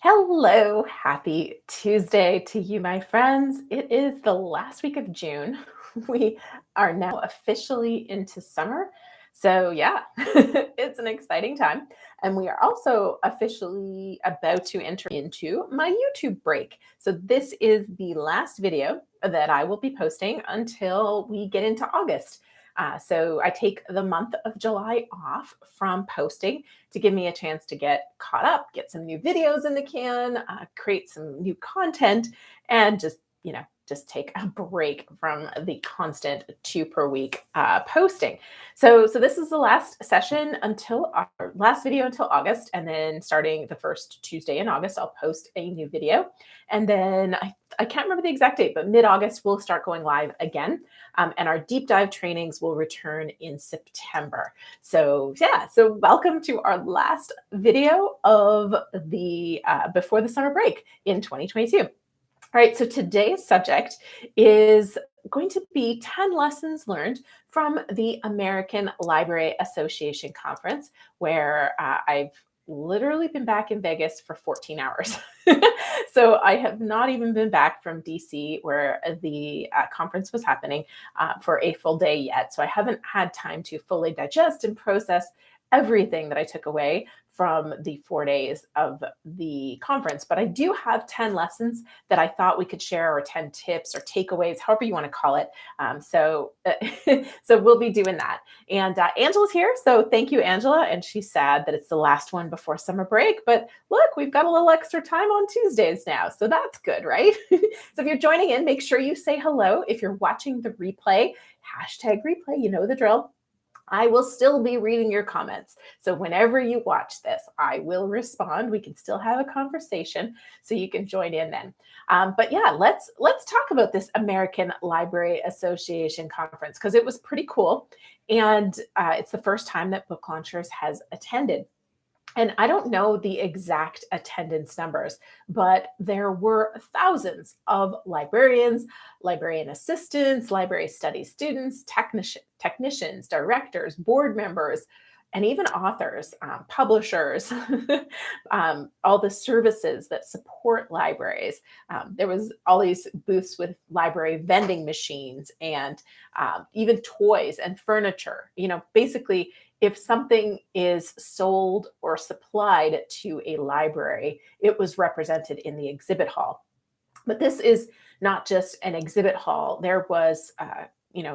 Hello, happy Tuesday to you, my friends. It is the last week of June. We are now officially into summer. So, yeah, it's an exciting time. And we are also officially about to enter into my YouTube break. So, this is the last video that I will be posting until we get into August. So, I take the month of July off from posting to give me a chance to get caught up, get some new videos in the can, create some new content, and just take a break from the constant two per week posting. So this is the last session until our last video until August, and then starting the first Tuesday in August, I'll post a new video, and then I can't remember the exact date, but mid-August we'll start going live again, and our deep dive trainings will return in September. So yeah, so welcome to our last video of the before the summer break in 2022. All right, so today's subject is going to be 10 lessons learned from the American Library Association conference, where I've literally been back in Vegas for 14 hours. So I have not even been back from DC where the conference was happening for a full day yet. So I haven't had time to fully digest and process everything that I took away from the 4 days of the conference. But I do have 10 lessons that I thought we could share, or 10 tips or takeaways, however you want to call it. So we'll be doing that. And Angela's here. So thank you, Angela. And she's sad that it's the last one before summer break. But look, we've got a little extra time on Tuesdays now. So that's good, right? So if you're joining in, make sure you say hello. If you're watching the replay, #replay, you know the drill. I will still be reading your comments. So whenever you watch this, I will respond. We can still have a conversation, so you can join in then. But yeah, let's talk about this American Library Association conference, because it was pretty cool. And it's the first time that Book Launchers has attended. And I don't know the exact attendance numbers, but there were thousands of librarians, librarian assistants, library studies students, technicians, directors, board members, and even authors, publishers, all the services that support libraries. There was all these booths with library vending machines and even toys and furniture. Basically, if something is sold or supplied to a library, it was represented in the exhibit hall. But this is not just an exhibit hall. There was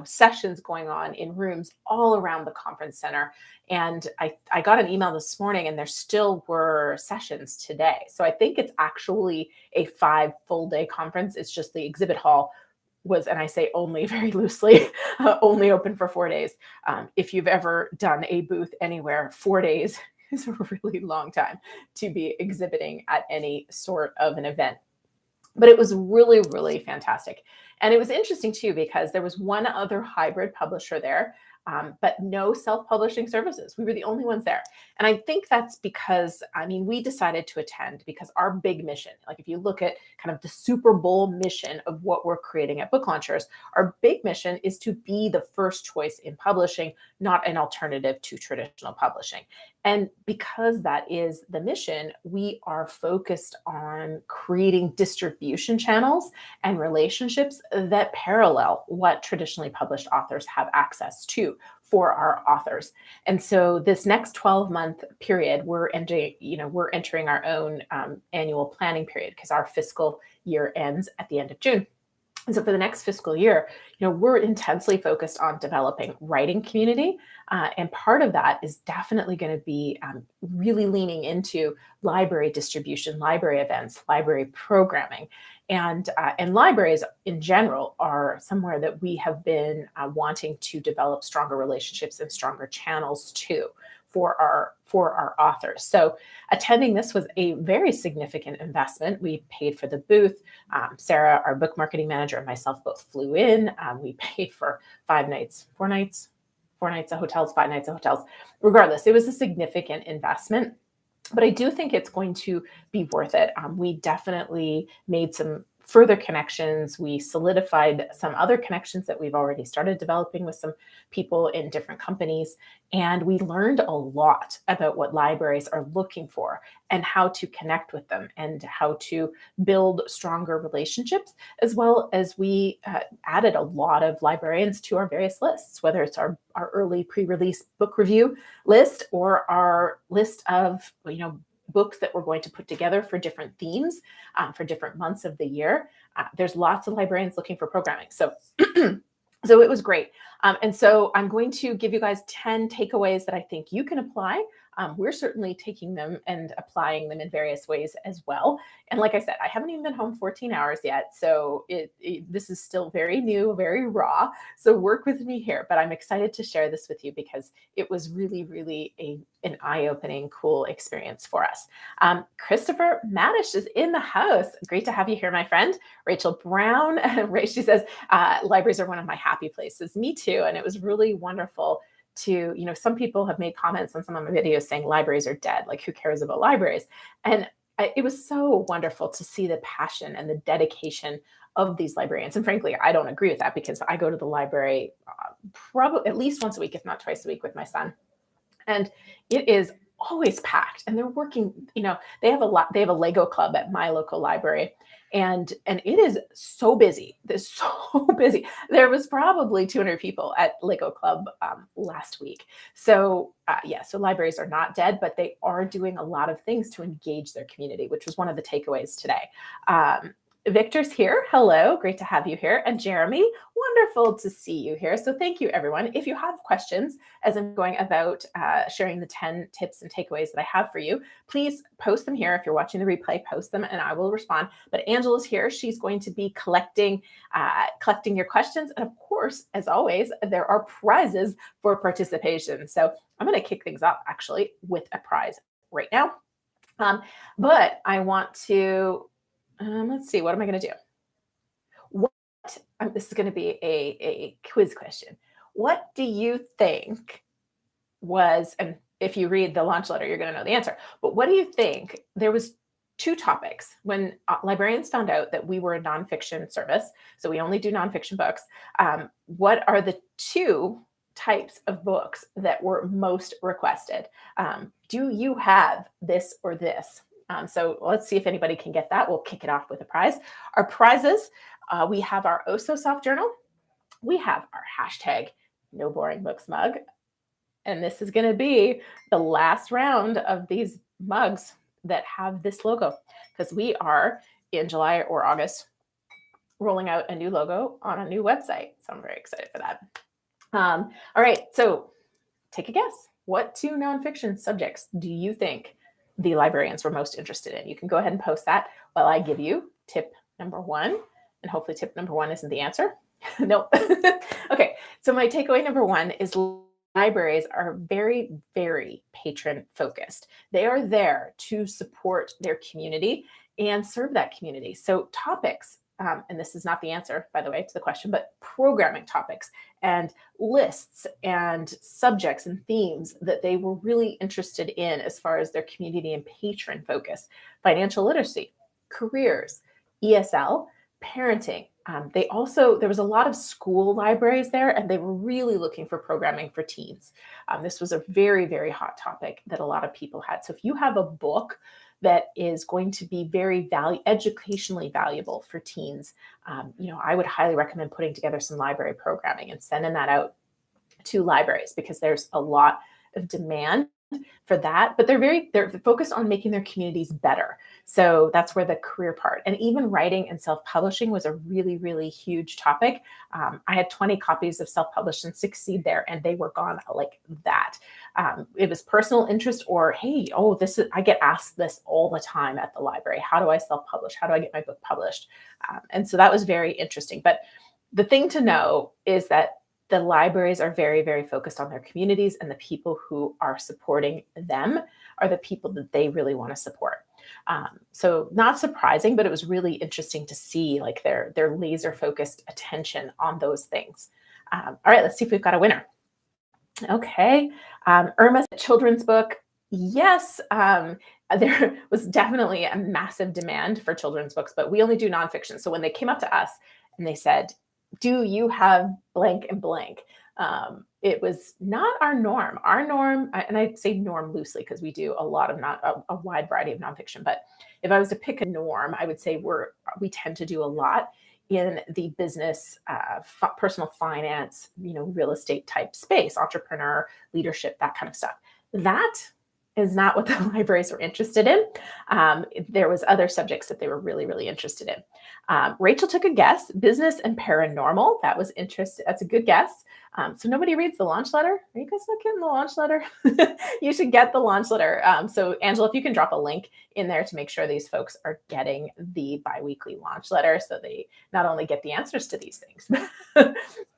sessions going on in rooms all around the conference center. And I got an email this morning, and there still were sessions today. So I think it's actually a 5 full day conference. It's just the exhibit hall was, and I say only very loosely, only open for 4 days. If you've ever done a booth anywhere, 4 days is a really long time to be exhibiting at any sort of an event. But it was really, really fantastic. And it was interesting too, because there was one other hybrid publisher there, but no self-publishing services. We were the only ones there. And I think that's because, we decided to attend because our big mission, like if you look at kind of the Super Bowl mission of what we're creating at Book Launchers, our big mission is to be the first choice in publishing, not an alternative to traditional publishing. And because that is the mission, we are focused on creating distribution channels and relationships that parallel what traditionally published authors have access to for our authors. And so this next 12-month period, we're entering our own annual planning period, because our fiscal year ends at the end of June. And so for the next fiscal year, we're intensely focused on developing writing community. And part of that is definitely going to be really leaning into library distribution, library events, library programming. And libraries in general are somewhere that we have been wanting to develop stronger relationships and stronger channels to for our authors. So attending this was a very significant investment. We paid for the booth. Sarah, our book marketing manager, and myself both flew in. We paid for 4 nights of hotels, 5 nights of hotels. Regardless, it was a significant investment. But I do think it's going to be worth it. We definitely made some further connections. We solidified some other connections that we've already started developing with some people in different companies. And we learned a lot about what libraries are looking for and how to connect with them and how to build stronger relationships, as well as we added a lot of librarians to our various lists, whether it's our early pre-release book review list or our list of, books that we're going to put together for different themes for different months of the year. There's lots of librarians looking for programming. So so it was great. And so I'm going to give you guys 10 takeaways that I think you can apply. We're certainly taking them and applying them in various ways as well. And like I said, I haven't even been home 14 hours yet. So this is still very new, very raw. So work with me here. But I'm excited to share this with you because it was really, really an eye-opening, cool experience for us. Christopher Madish is in the house. Great to have you here, my friend. Rachel Brown, she says, libraries are one of my happy places. Me too. And it was really wonderful to, some people have made comments on some of my videos saying libraries are dead. Like, who cares about libraries? And it was so wonderful to see the passion and the dedication of these librarians. And frankly, I don't agree with that because I go to the library probably at least once a week, if not twice a week, with my son. And it is always packed, and they're working, they have a Lego club at my local library, and it is so busy. It's so busy. There was probably 200 people at Lego club last week. So so libraries are not dead, but they are doing a lot of things to engage their community, which was one of the takeaways today. Victor's here. Hello, great to have you here. And Jeremy, wonderful to see you here. So thank you, everyone. If you have questions as I'm going about sharing the 10 tips and takeaways that I have for you, please post them here. If you're watching the replay, post them and I will respond. But Angela's here. She's going to be collecting your questions. And of course, as always, there are prizes for participation. So I'm going to kick things off actually with a prize right now. But I want to let's see, what am I going to do? This is going to be a quiz question. What do you think was, and if you read the launch letter, you're going to know the answer, but what do you think? There was 2 topics when librarians found out that we were a nonfiction service, so we only do nonfiction books. What are the 2 types of books that were most requested? Do you have this or this? So let's see if anybody can get that. We'll kick it off with a prize. Our prizes, we have our Oh So Soft journal. We have our hashtag No Boring Books mug. And this is going to be the last round of these mugs that have this logo, because we are in July or August rolling out a new logo on a new website. So I'm very excited for that. All right, so take a guess. What 2 nonfiction subjects do you think the librarians were most interested in? You can go ahead and post that while I give you tip number 1. And hopefully tip number 1 isn't the answer. No. Okay, so my takeaway number 1 is libraries are very, very patron focused. They are there to support their community and serve that community. So topics, and this is not the answer, by the way, to the question, but programming topics and lists and subjects and themes that they were really interested in as far as their community and patron focus: financial literacy, careers, ESL, parenting. There was a lot of school libraries there, and they were really looking for programming for teens. This was a very, very hot topic that a lot of people had. So if you have a book that is going to be very educationally valuable for teens, I would highly recommend putting together some library programming and sending that out to libraries, because there's a lot of demand for that, but they're focused on making their communities better. So that's where the career part, and even writing and self-publishing was a really, really huge topic. I had 20 copies of Self-Published and Succeed there, and they were gone like that. It was personal interest, or, hey, I get asked this all the time at the library. How do I self-publish? How do I get my book published? And so that was very interesting. But the thing to know is that the libraries are very, very focused on their communities, and the people who are supporting them are the people that they really want to support. So not surprising, but it was really interesting to see like their laser focused attention on those things. All right, let's see if we've got a winner. Okay. Irma's children's book. Yes, there was definitely a massive demand for children's books, but we only do nonfiction. So when they came up to us and they said, "Do you have blank and blank?" It was not our norm. Our norm, and I say norm loosely because we do a lot of a wide variety of nonfiction. But if I was to pick a norm, I would say we tend to do a lot in the business, personal finance, real estate type space, entrepreneur, leadership, that kind of stuff. That is not what the libraries were interested in. There was other subjects that they were really, really interested in. Rachel took a guess, business and paranormal. That was interesting. That's a good guess. So nobody reads the launch letter. Are you guys not getting the launch letter? You should get the launch letter. So Angela, if you can drop a link in there to make sure these folks are getting the biweekly launch letter, so they not only get the answers to these things,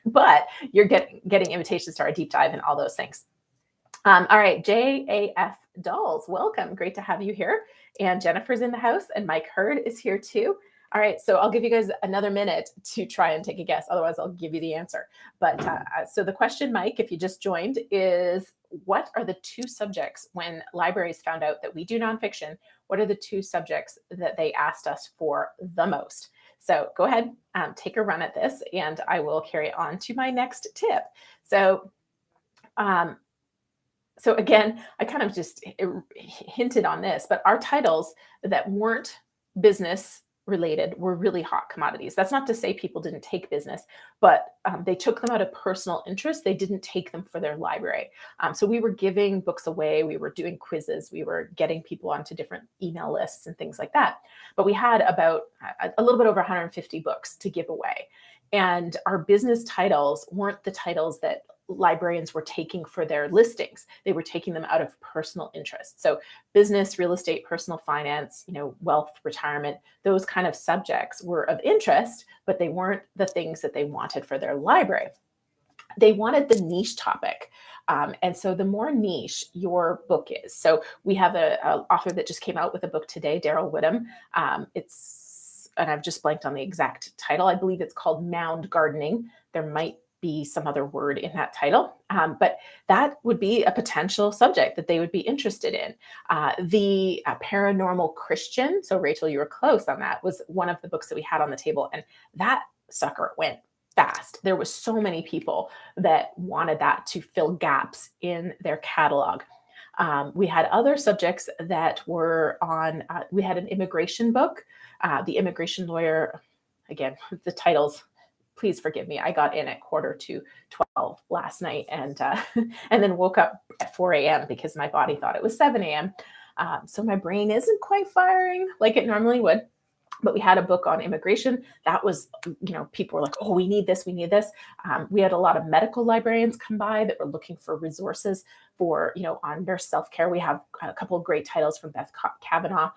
but you're getting invitations to our deep dive and all those things. All right, JAF Dolls, welcome. Great to have you here. And Jennifer's in the house, and Mike Hurd is here too. All right, so I'll give you guys another minute to try and take a guess. Otherwise, I'll give you the answer. But so the question, Mike, if you just joined, is what are the two subjects when libraries found out that we do nonfiction? What are the two subjects that they asked us for the most? So go ahead, take a run at this, and I will carry on to my next tip. So again, I kind of just hinted on this, but our titles that weren't business related were really hot commodities. That's not to say people didn't take business, but they took them out of personal interest. They didn't take them for their library. So we were giving books away. We were doing quizzes. We were getting people onto different email lists and things like that. But we had about a little bit over 150 books to give away. And our business titles weren't the titles that librarians were taking for their listings. They were taking them out of personal interest. So business, real estate, personal finance, wealth, retirement, those kind of subjects were of interest, but they weren't the things that they wanted for their library. They wanted the niche topic. And so the more niche your book is. So we have an author that just came out with a book today, Daryl Whittam. And I've just blanked on the exact title. I believe it's called Mound Gardening. There might be some other word in that title, but that would be a potential subject that they would be interested in. The Paranormal Christian, so Rachel, you were close on that, was one of the books that we had on the table, and that sucker went fast. There was so many people that wanted that to fill gaps in their catalog. We had other subjects that were on, we had an immigration book, The Immigration Lawyer. Again, the titles, please forgive me. I got in at 11:45 last night and then woke up at 4 a.m. because my body thought it was 7 a.m. So my brain isn't quite firing like it normally would. But we had a book on immigration that was, people were like, oh, we need this, we need this. We had a lot of medical librarians come by that were looking for resources for, on their self-care. We have a couple of great titles from Beth Kavanaugh.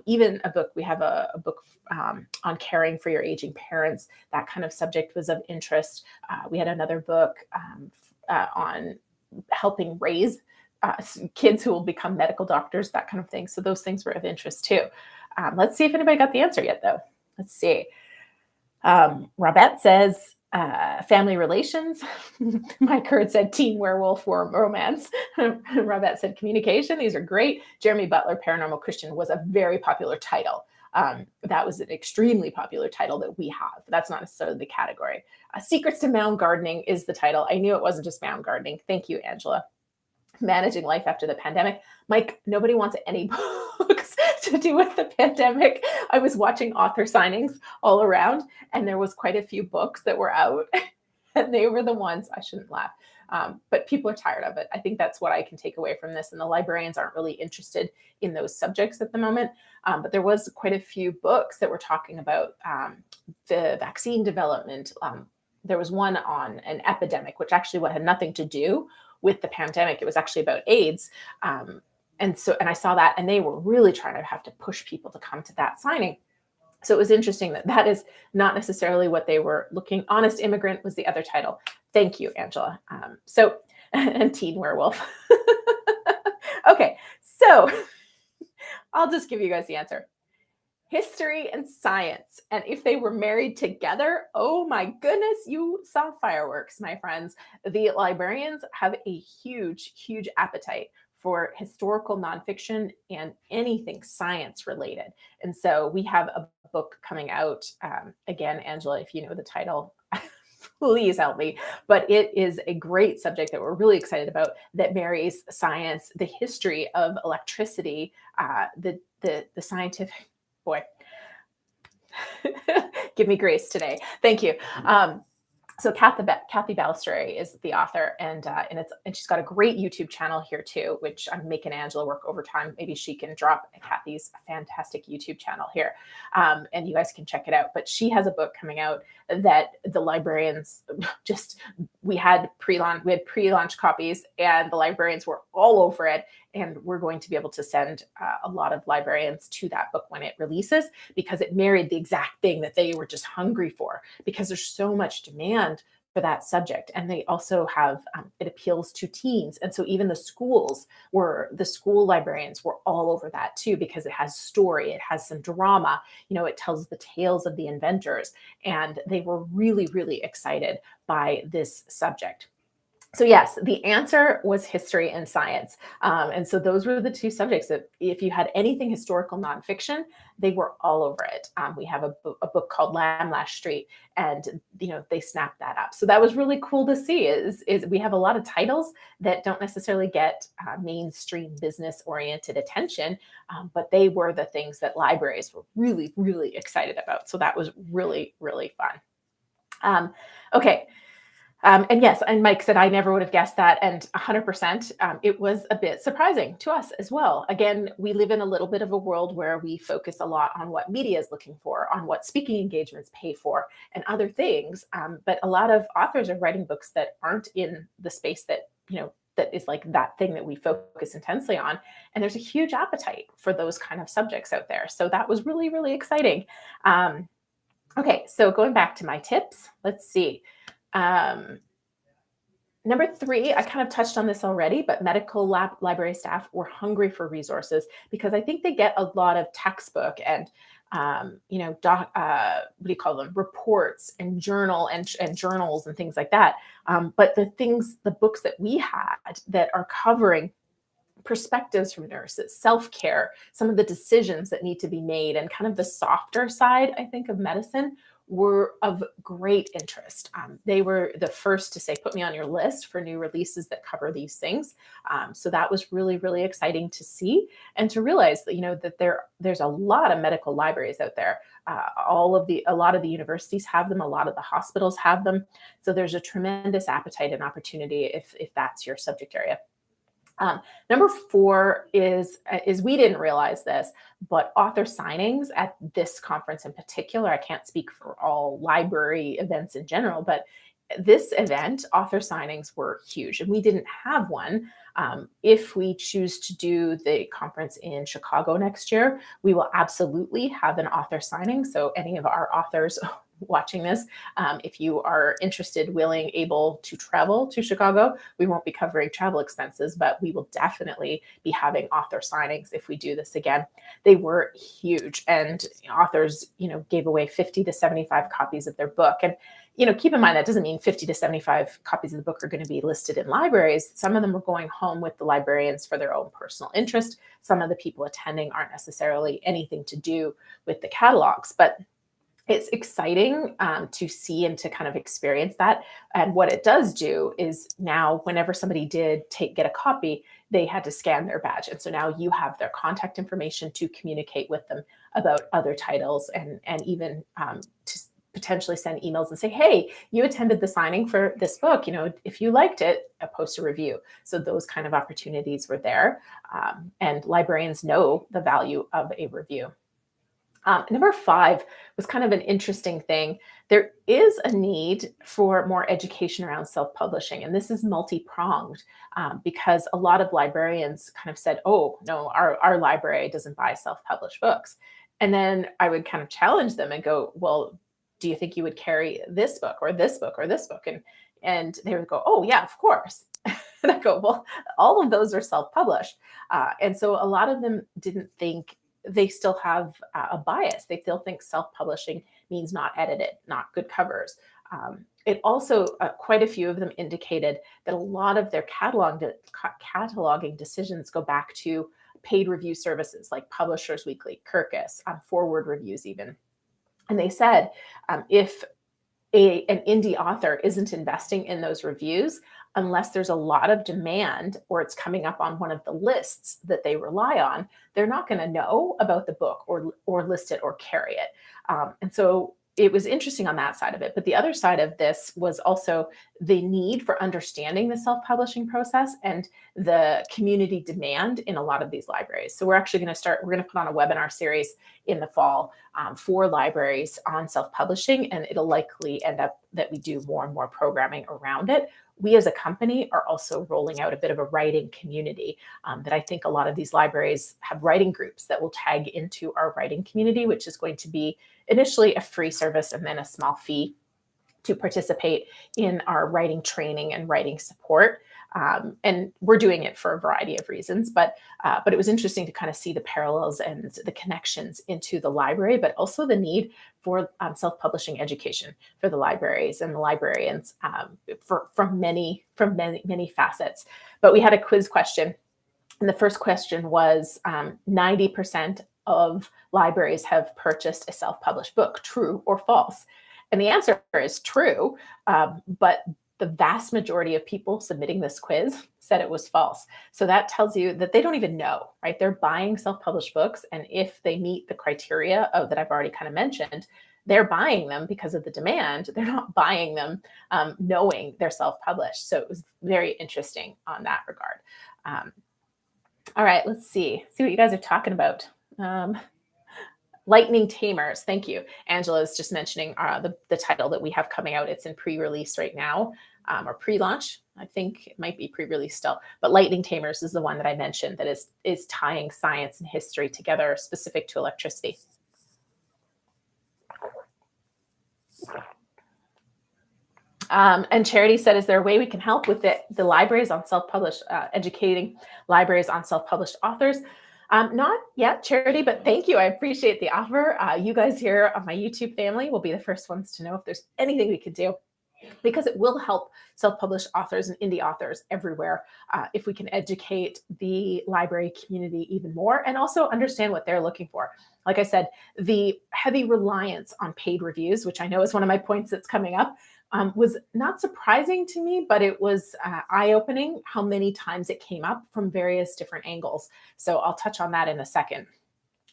Even a book, we have a book on caring for your aging parents. That kind of subject was of interest. We had another book on helping raise kids who will become medical doctors, that kind of thing. So those things were of interest too. Let's see if anybody got the answer yet, though. Let's see. Robette says family relations. Mike Hurd said teen werewolf romance. Robette said communication. These are great. Jeremy Butler, Paranormal Christian, was a very popular title. That was an extremely popular title that we have. That's not necessarily the category. Secrets to Mound Gardening is the title. I knew it wasn't just mound gardening. Thank you, Angela. Managing life after the pandemic. Mike, nobody wants any books to do with the pandemic. I was watching author signings all around, and there was quite a few books that were out, and they were the ones, I shouldn't laugh, but people are tired of it. I think that's what I can take away from this, and the librarians aren't really interested in those subjects at the moment, but there was quite a few books that were talking about the vaccine development. There was one on an epidemic, which actually had nothing to do with the pandemic. It was actually about AIDS. And I saw that, and they were really trying to have to push people to come to that signing. So it was interesting that is not necessarily what they were looking. Honest Immigrant was the other title. Thank you, Angela. And Teen Werewolf. Okay, so I'll just give you guys the answer. History and science. And if they were married together, oh my goodness, you saw fireworks, my friends. The librarians have a huge, huge appetite for historical nonfiction and anything science related. And so we have a book coming out. Again, Angela, if you know the title, please help me. But it is a great subject that we're really excited about that marries science, the history of electricity, the scientific, boy, give me grace today. Thank you. So Kathy Balestre is the author, and she's got a great YouTube channel here too, which I'm making Angela work overtime. Maybe she can drop Kathy's fantastic YouTube channel here, and you guys can check it out. But she has a book coming out that the librarians just we had pre-launch copies, and the librarians were all over it. And we're going to be able to send a lot of librarians to that book when it releases, because it married the exact thing that they were just hungry for, because there's so much demand for that subject. And they also have, it appeals to teens. And so even the school librarians were all over that too, because it has story, it has some drama, it tells the tales of the inventors. And they were really, really excited by this subject. So yes, the answer was history and science. And so those were the two subjects that if you had anything historical nonfiction, they were all over it. We have a book called Lamb Lash Street, and they snapped that up. So that was really cool to see is we have a lot of titles that don't necessarily get mainstream business oriented attention, but they were the things that libraries were really, really excited about. So that was really, really fun. Okay. And yes, and Mike said, I never would have guessed that. And 100%, it was a bit surprising to us as well. Again, we live in a little bit of a world where we focus a lot on what media is looking for, on what speaking engagements pay for, and other things. But a lot of authors are writing books that aren't in the space that, that is like that thing that we focus intensely on. And there's a huge appetite for those kind of subjects out there. So that was really, really exciting. Okay, so going back to my tips, let's see. Number 3, I kind of touched on this already, but medical library staff were hungry for resources, because I think they get a lot of textbook and, what do you call them? Reports and journals and things like that. But the books that we had that are covering perspectives from nurses, self-care, some of the decisions that need to be made, and kind of the softer side, I think, of medicine were of great interest. They were the first to say, put me on your list for new releases that cover these things. So that was really, really exciting to see, and to realize that, that there's a lot of medical libraries out there. A lot of the universities have them, a lot of the hospitals have them. So there's a tremendous appetite and opportunity if that's your subject area. Number 4 is we didn't realize this, but author signings at this conference in particular, I can't speak for all library events in general, but this event, author signings were huge, and we didn't have one. If we choose to do the conference in Chicago next year, we will absolutely have an author signing. So any of our authors watching this, if you are interested, willing, able to travel to Chicago, we won't be covering travel expenses, but we will definitely be having author signings if we do this again. They were huge, and authors, gave away 50 to 75 copies of their book. And keep in mind, that doesn't mean 50 to 75 copies of the book are going to be listed in libraries. Some of them are going home with the librarians for their own personal interest. Some of the people attending aren't necessarily anything to do with the catalogs, but it's exciting to see and to kind of experience that. And what it does do is now, whenever somebody did get a copy, they had to scan their badge. And so now you have their contact information to communicate with them about other titles, and even to potentially send emails and say, hey, you attended the signing for this book. If you liked it, post a review. So those kind of opportunities were there. And librarians know the value of a review. Number 5 was kind of an interesting thing. There is a need for more education around self-publishing, and this is multi-pronged because a lot of librarians kind of said, oh, no, our library doesn't buy self-published books. And then I would kind of challenge them and go, well, do you think you would carry this book or this book or this book? And they would go, oh, yeah, of course. And I go, well, all of those are self-published. And so a lot of them didn't think, they still have a bias. They still think self-publishing means not edited, not good covers. it also, quite a few of them indicated that a lot of their cataloging decisions go back to paid review services like Publishers Weekly, Kirkus, Forward Reviews even. And they said if an indie author isn't investing in those reviews, unless there's a lot of demand or it's coming up on one of the lists that they rely on, they're not going to know about the book or list it or carry it. And so it was interesting on that side of it. But the other side of this was also the need for understanding the self-publishing process and the community demand in a lot of these libraries. So we're actually going to put on a webinar series in the fall for libraries on self-publishing, and it'll likely end up that we do more and more programming around it. We as a company are also rolling out a bit of a writing community that I think a lot of these libraries have writing groups that will tag into our writing community, which is going to be initially a free service and then a small fee to participate in our writing training and writing support. And we're doing it for a variety of reasons, but it was interesting to kind of see the parallels and the connections into the library, but also the need for self-publishing education for the libraries and the librarians from many facets. But we had a quiz question, and the first question was 90% of libraries have purchased a self-published book, true or false? And the answer is true, but the vast majority of people submitting this quiz said it was false. So that tells you that they don't even know, right? They're buying self-published books, and if they meet the criteria that I've already kind of mentioned, they're buying them because of the demand. They're not buying them knowing they're self-published. So it was very interesting on that regard. All right, let's see what you guys are talking about. Lightning Tamers. Thank you. Angela is just mentioning the title that we have coming out. It's in pre-release right now, or pre-launch. I think it might be pre-release still. But Lightning Tamers is the one that I mentioned that is tying science and history together specific to electricity. And Charity said, is there a way we can help with the libraries on self-published, educating libraries on self-published authors? Not yet, Charity, but thank you. I appreciate the offer. You guys here on my YouTube family will be the first ones to know if there's anything we could do, because it will help self-published authors and indie authors everywhere if we can educate the library community even more and also understand what they're looking for. Like I said, the heavy reliance on paid reviews, which I know is one of my points that's coming up, was not surprising to me, but it was eye-opening how many times it came up from various different angles. So I'll touch on that in a second.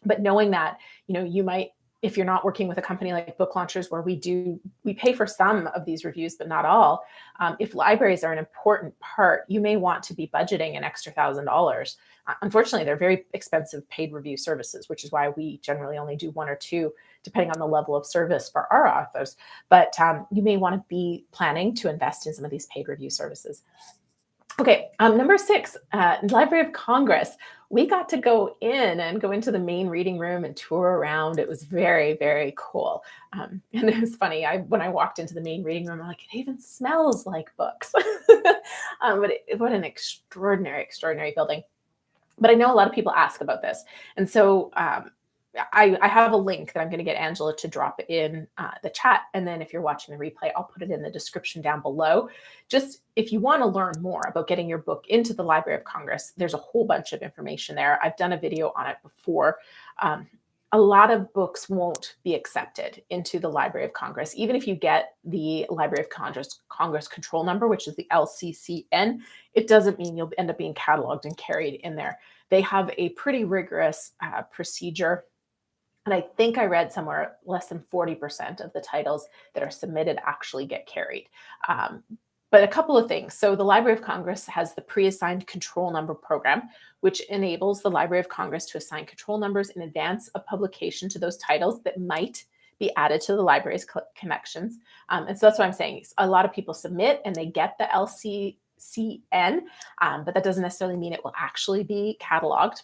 But knowing that, you might, if you're not working with a company like Book Launchers, where we pay for some of these reviews, but not all. If libraries are an important part, you may want to be budgeting an extra $1,000. Unfortunately, they're very expensive paid review services, which is why we generally only do one or two, depending on the level of service for our authors. But you may want to be planning to invest in some of these paid review services. Okay, number 6, Library of Congress. We got to go into the main reading room and tour around. It was very, very cool. And it was funny. When I walked into the main reading room, I'm like, it even smells like books. But what an extraordinary, extraordinary building. But I know a lot of people ask about this. And so I have a link that I'm going to get Angela to drop in the chat. And then if you're watching the replay, I'll put it in the description down below. Just if you want to learn more about getting your book into the Library of Congress, there's a whole bunch of information there. I've done a video on it before. A lot of books won't be accepted into the Library of Congress. Even if you get the Library of Congress control number, which is the LCCN, it doesn't mean you'll end up being cataloged and carried in there. They have a pretty rigorous procedure. And I think I read somewhere less than 40% of the titles that are submitted actually get carried. But a couple of things. So the Library of Congress has the pre-assigned control number program, which enables the Library of Congress to assign control numbers in advance of publication to those titles that might be added to the library's connections. And so that's what I'm saying. A lot of people submit and they get the LCCN, but that doesn't necessarily mean it will actually be cataloged.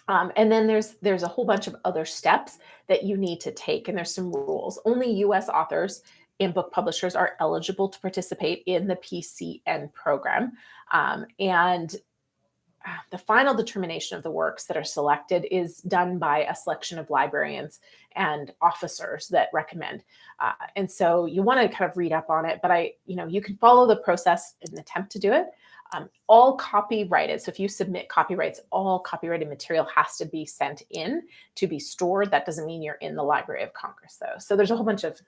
And then there's a whole bunch of other steps that you need to take, and there's some rules. Only U.S. authors and book publishers are eligible to participate in the PCN program. And the final determination of the works that are selected is done by a selection of librarians and officers that recommend. And so you want to kind of read up on it, but you can follow the process and attempt to do it. All copyrighted. So if you submit copyrights, all copyrighted material has to be sent in to be stored. That doesn't mean you're in the Library of Congress, though. So there's a whole bunch of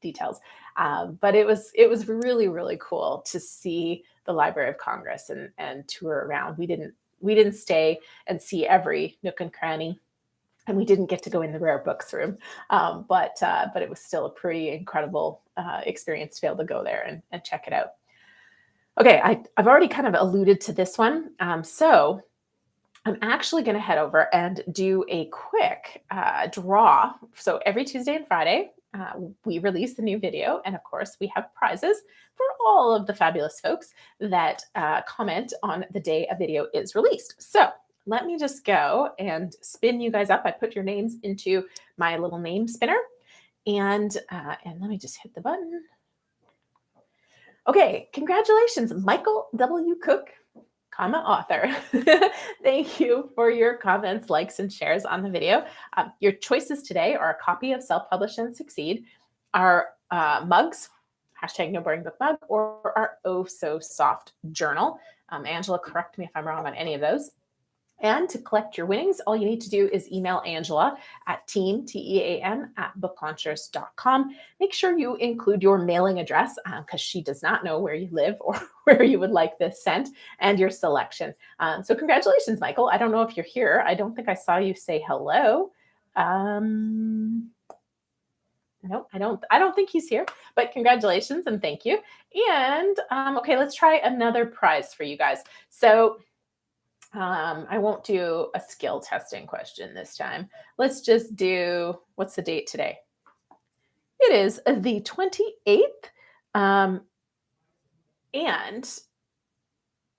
details. But it was really, really cool to see the Library of Congress and tour around. We didn't stay and see every nook and cranny, and we didn't get to go in the rare books room. But it was still a pretty incredible experience to be able to go there and check it out. Okay, I've already kind of alluded to this one. So I'm actually going to head over and do a quick draw. So every Tuesday and Friday, we release a new video. And of course, we have prizes for all of the fabulous folks that comment on the day a video is released. So let me just go and spin you guys up. I put your names into my little name spinner. And let me just hit the button. Okay, congratulations, Michael W. Cook, author. Thank you for your comments, likes, and shares on the video. Your choices today are a copy of Self-Publish and Succeed, our mugs, hashtag No Boring Book Mug, or our Oh So Soft journal. Angela, correct me if I'm wrong on any of those. And to collect your winnings, all you need to do is email Angela at team@booklaunchers.com. Make sure you include your mailing address because she does not know where you live or where you would like this sent, and your selection. So congratulations, Michael. I don't know if you're here. I don't think I saw you say hello. No, I don't think he's here, but congratulations and thank you. And okay, let's try another prize for you guys. So I won't do a skill testing question this time. Let's just do, what's the date today? It is the 28th. And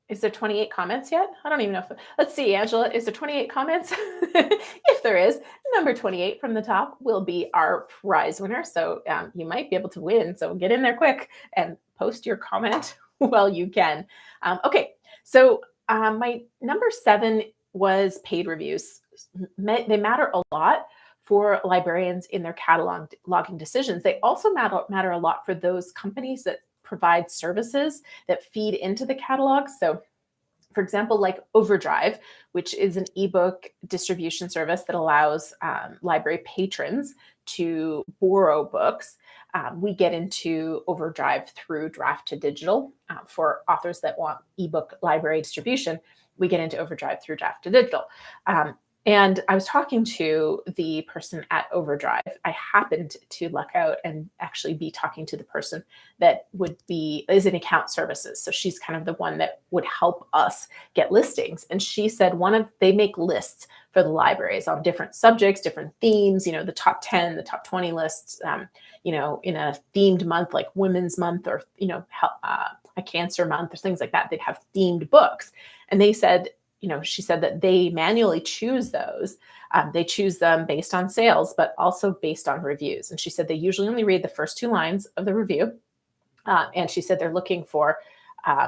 is there 28 comments yet? I don't even know. Let's see, Angela, is there 28 comments? If there is, number 28 from the top will be our prize winner. So you might be able to win. So get in there quick and post your comment while you can. Okay, so my number 7 was paid reviews. They matter a lot for librarians in their cataloging decisions. They also matter a lot for those companies that provide services that feed into the catalog. So for example, like Overdrive, which is an ebook distribution service that allows library patrons to borrow books. We get into Overdrive through Draft to Digital. For authors that want ebook library distribution, we get into Overdrive through Draft to Digital. And I was talking to the person at Overdrive. I happened to luck out and actually be talking to the person that is in account services. So she's kind of the one that would help us get listings. And she said they make lists for the libraries on different subjects, different themes, the top 10, the top 20 lists, in a themed month like Women's Month or, a Cancer Month or things like that. They'd have themed books. And they said, she said that they manually choose those. They choose them based on sales, but also based on reviews. And she said they usually only read the first 2 lines of the review. And she said they're looking for,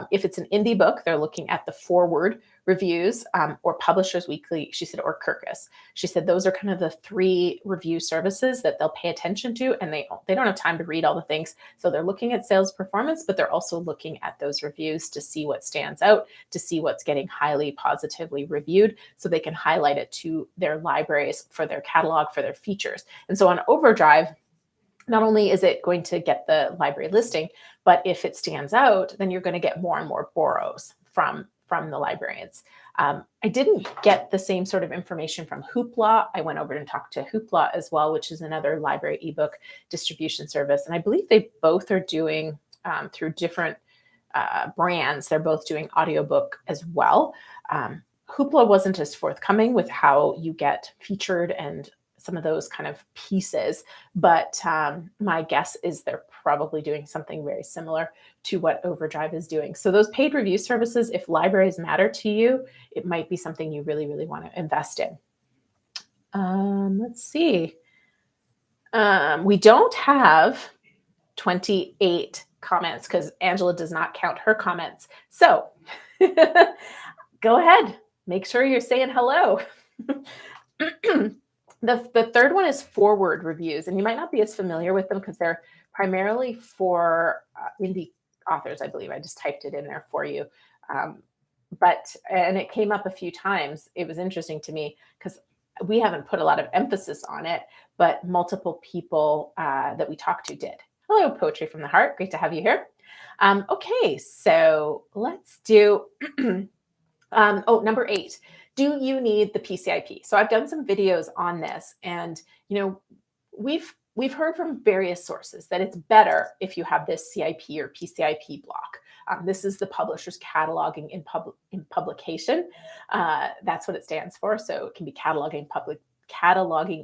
if it's an indie book, they're looking at the forward reviews or Publishers Weekly, she said, or Kirkus. She said those are kind of the 3 review services that they'll pay attention to, and they don't have time to read all the things. So they're looking at sales performance, but they're also looking at those reviews to see what stands out, to see what's getting highly positively reviewed, so they can highlight it to their libraries for their catalog, for their features. And so on Overdrive, not only is it going to get the library listing, but if it stands out, then you're going to get more and more borrows from the librarians. I didn't get the same sort of information from Hoopla. I went over and talked to Hoopla as well, which is another library ebook distribution service. And I believe they both are doing through different brands. They're both doing audiobook as well. Hoopla wasn't as forthcoming with how you get featured and some of those kind of pieces, but my guess is they're probably doing something very similar to what Overdrive is doing. So those paid review services, if libraries matter to you, it might be something you really, really want to invest in. Let's see. We don't have 28 comments because Angela does not count her comments. So go ahead. Make sure you're saying hello. The third one is forward reviews, and you might not be as familiar with them because they're primarily for indie authors, I believe. I just typed it in there for you. Um, and it came up a few times. It was interesting to me because we haven't put a lot of emphasis on it, but multiple people that we talked to did. Hello, Poetry from the Heart. Great to have you here. Okay, so let's do number 8. Do you need the PCIP? So I've done some videos on this, and we've heard from various sources that it's better if you have this CIP or PCIP block. This is the publisher's cataloging in publication. That's what it stands for. So it can be cataloging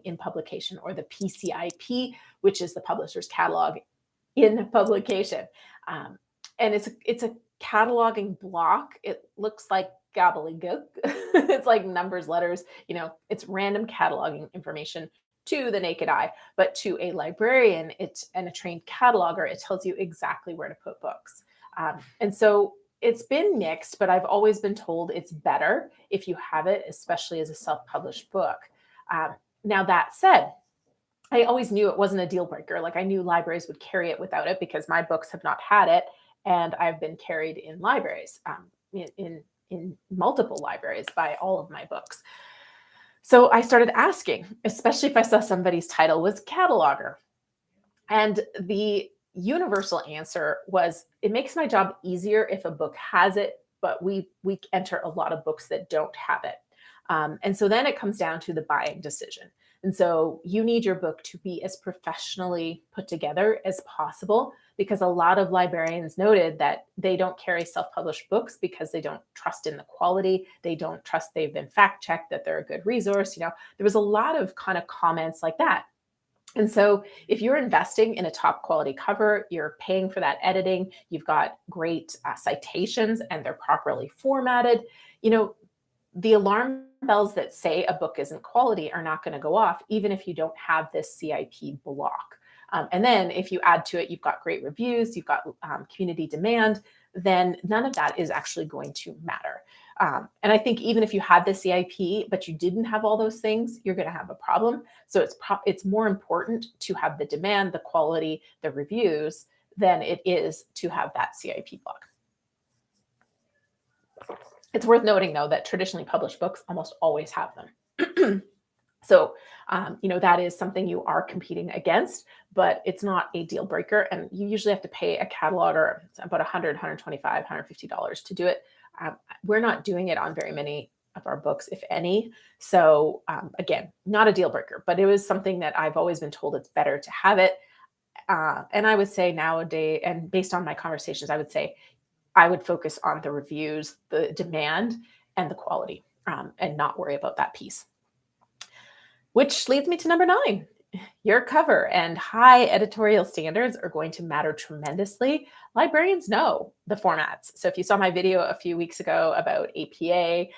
in publication, or the PCIP, which is the publisher's catalog in publication. And it's a cataloging block. It looks like gobbledygook. It's like numbers, letters, it's random cataloging information to the naked eye, but to a librarian and a trained cataloger, it tells you exactly where to put books. And so it's been mixed, but I've always been told it's better if you have it, especially as a self-published book. Now, that said, I always knew it wasn't a deal breaker. Like, I knew libraries would carry it without it because my books have not had it, and I've been carried in libraries, in multiple libraries by all of my books. So I started asking, especially if I saw somebody's title was cataloger. And the universal answer was, it makes my job easier if a book has it, but we enter a lot of books that don't have it. And so then it comes down to the buying decision. And so you need your book to be as professionally put together as possible, because a lot of librarians noted that they don't carry self-published books because they don't trust in the quality. They don't trust they've been fact-checked, that they're a good resource. There was a lot of kind of comments like that. And so if you're investing in a top quality cover, you're paying for that editing, you've got great citations, and they're properly formatted, the alarm bells that say a book isn't quality are not going to go off, even if you don't have this CIP block. And then if you add to it, you've got great reviews, you've got community demand, then none of that is actually going to matter. And I think even if you had the CIP, but you didn't have all those things, you're going to have a problem. So it's more important to have the demand, the quality, the reviews, than it is to have that CIP block. It's worth noting, though, that traditionally published books almost always have them. So, that is something you are competing against, but it's not a deal breaker. And you usually have to pay a cataloger about $100, $125, $150 to do it. We're not doing it on very many of our books, if any. So again, not a deal breaker, but it was something that I've always been told it's better to have it. And I would say nowadays, and based on my conversations, I would say I would focus on the reviews, the demand, and the quality, and not worry about that piece. Which leads me to number 9. Your cover and high editorial standards are going to matter tremendously. Librarians know the formats. So if you saw my video a few weeks ago about APA,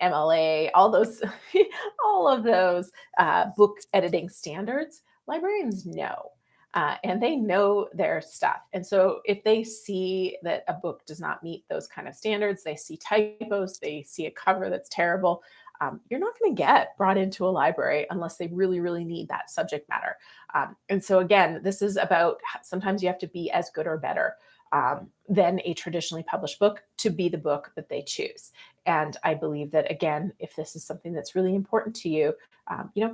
MLA, all of those book editing standards, librarians know. And they know their stuff. And so if they see that a book does not meet those kind of standards, they see typos, they see a cover that's terrible, you're not going to get brought into a library unless they really, really need that subject matter. And so again, this is about, sometimes you have to be as good or better than a traditionally published book to be the book that they choose. And I believe that, again, if this is something that's really important to you,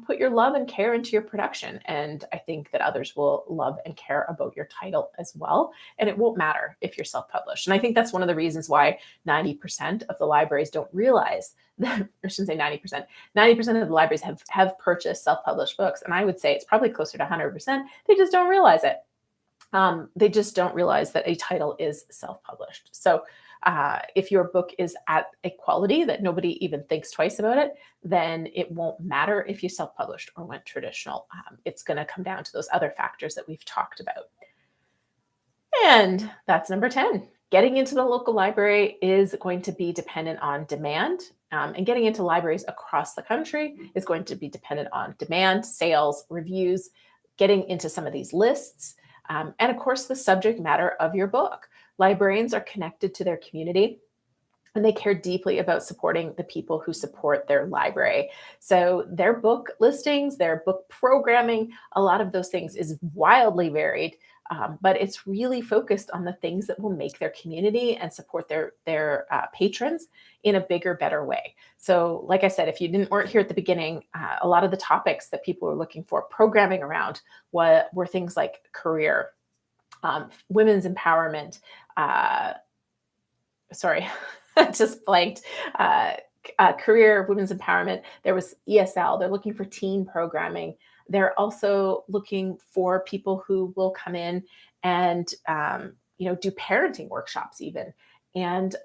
put your love and care into your production. And I think that others will love and care about your title as well. And it won't matter if you're self-published. And I think that's one of the reasons why 90% of the libraries don't realize that, I shouldn't say 90%, 90% of the libraries have purchased self-published books. And I would say it's probably closer to 100%. They just don't realize it. They just don't realize that a title is self-published. So if your book is at a quality that nobody even thinks twice about it, then it won't matter if you self-published or went traditional. It's going to come down to those other factors that we've talked about. And that's number 10. Getting into the local library is going to be dependent on demand. And getting into libraries across the country is going to be dependent on demand, sales, reviews, getting into some of these lists, and of course, the subject matter of your book. Librarians are connected to their community. and they care deeply about supporting the people who support their library. So their book listings, their book programming, a lot of those things is wildly varied, but it's really focused on the things that will make their community and support their patrons in a bigger, better way. So, like I said, if you weren't here at the beginning, a lot of the topics that people were looking for programming around were things like career, women's empowerment. Sorry, just blanked. Uh, Career, women's empowerment. There was ESL. They're looking for teen programming. They're also looking for people who will come in and do parenting workshops even. And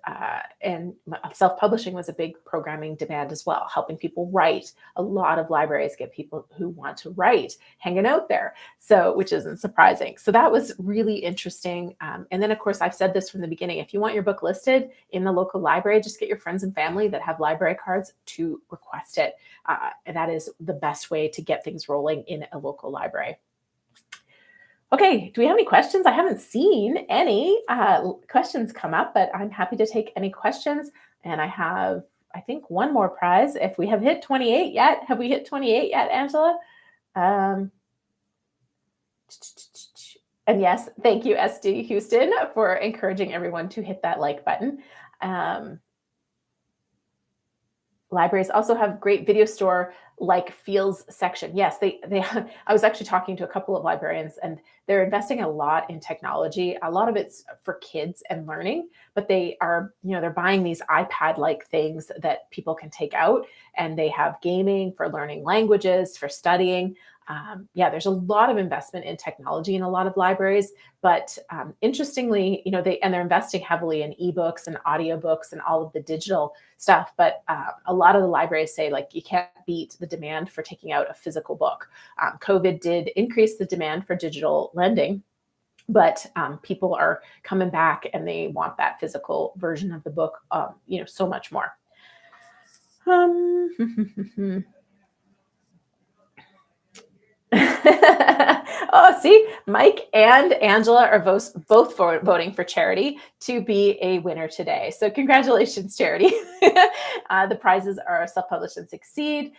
self-publishing was a big programming demand as well, helping people write. A lot of libraries get people who want to write hanging out there, so which isn't surprising. So that was really interesting. And then, of course, I've said this from the beginning: if you want your book listed in the local library, just get your friends and family that have library cards to request it. And that is the best way to get things rolling in a local library. Okay, do we have any questions? I haven't seen any questions come up, but I'm happy to take any questions. And I have, I think, one more prize. If we have hit 28 yet. Have we hit 28 yet, Angela? And yes, thank you, SD Houston, for encouraging everyone to hit that like button. Libraries also have great video store like feels section. Yes, they I was actually talking to a couple of librarians, and they're investing a lot in technology. A lot of it's for kids and learning, but they're buying these iPad-like things that people can take out, and they have gaming for learning languages, for studying. There's a lot of investment in technology in a lot of libraries, but interestingly, they're investing heavily in ebooks and audiobooks and all of the digital stuff. But a lot of the libraries say, like, you can't beat the demand for taking out a physical book. COVID did increase the demand for digital lending, but people are coming back and they want that physical version of the book, so much more. Oh, see, Mike and Angela are both voting for Charity to be a winner today. So congratulations, Charity. The prizes are Self-Publish and Succeed,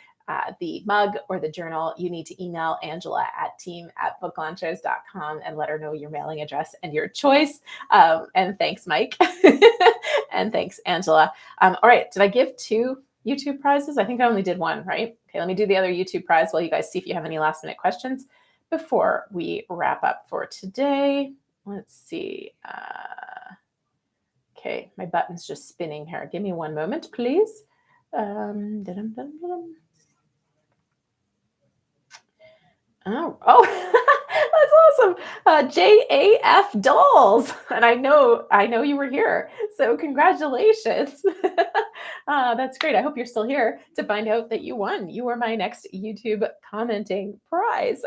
the mug, or the journal. You need to email Angela at team@booklaunchers.com and let her know your mailing address and your choice. And thanks, Mike. And thanks, Angela. All right, did I give 2 YouTube prizes? I think I only did 1, right? Okay, let me do the other YouTube prize while you guys see if you have any last minute questions before we wrap up for today. Let's see. Okay, my button's just spinning here. Give me one moment, please. That's awesome. JAF Dolls. And I know you were here. So congratulations. That's great. I hope you're still here to find out that you won. You are my next YouTube commenting prize.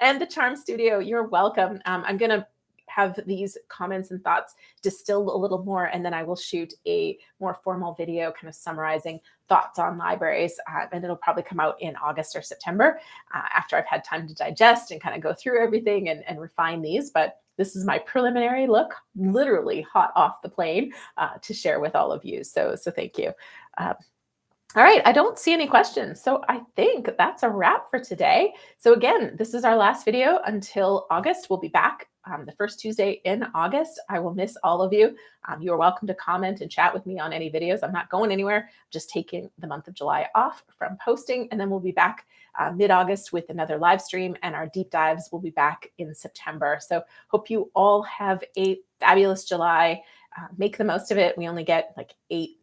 And the Charm Studio, you're welcome. I'm going to have these comments and thoughts distilled a little more, and then I will shoot a more formal video kind of summarizing thoughts on libraries, and it'll probably come out in August or September after I've had time to digest and kind of go through everything and refine these. But this is my preliminary look, literally hot off the plane, to share with all of you. So thank you. All right, I don't see any questions. So I think that's a wrap for today. So again, this is our last video until August. We'll be back the first Tuesday in August. I will miss all of you. You are welcome to comment and chat with me on any videos. I'm not going anywhere. I'm just taking the month of July off from posting, and then we'll be back mid-August with another live stream, and our deep dives will be back in September. So hope you all have a fabulous July. Make the most of it. We only get like eight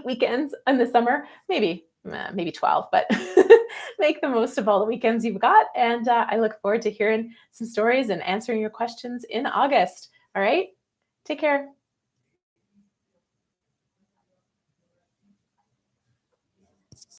weekends in the summer, maybe 12, but make the most of all the weekends you've got. And I look forward to hearing some stories and answering your questions in August. All right, take care.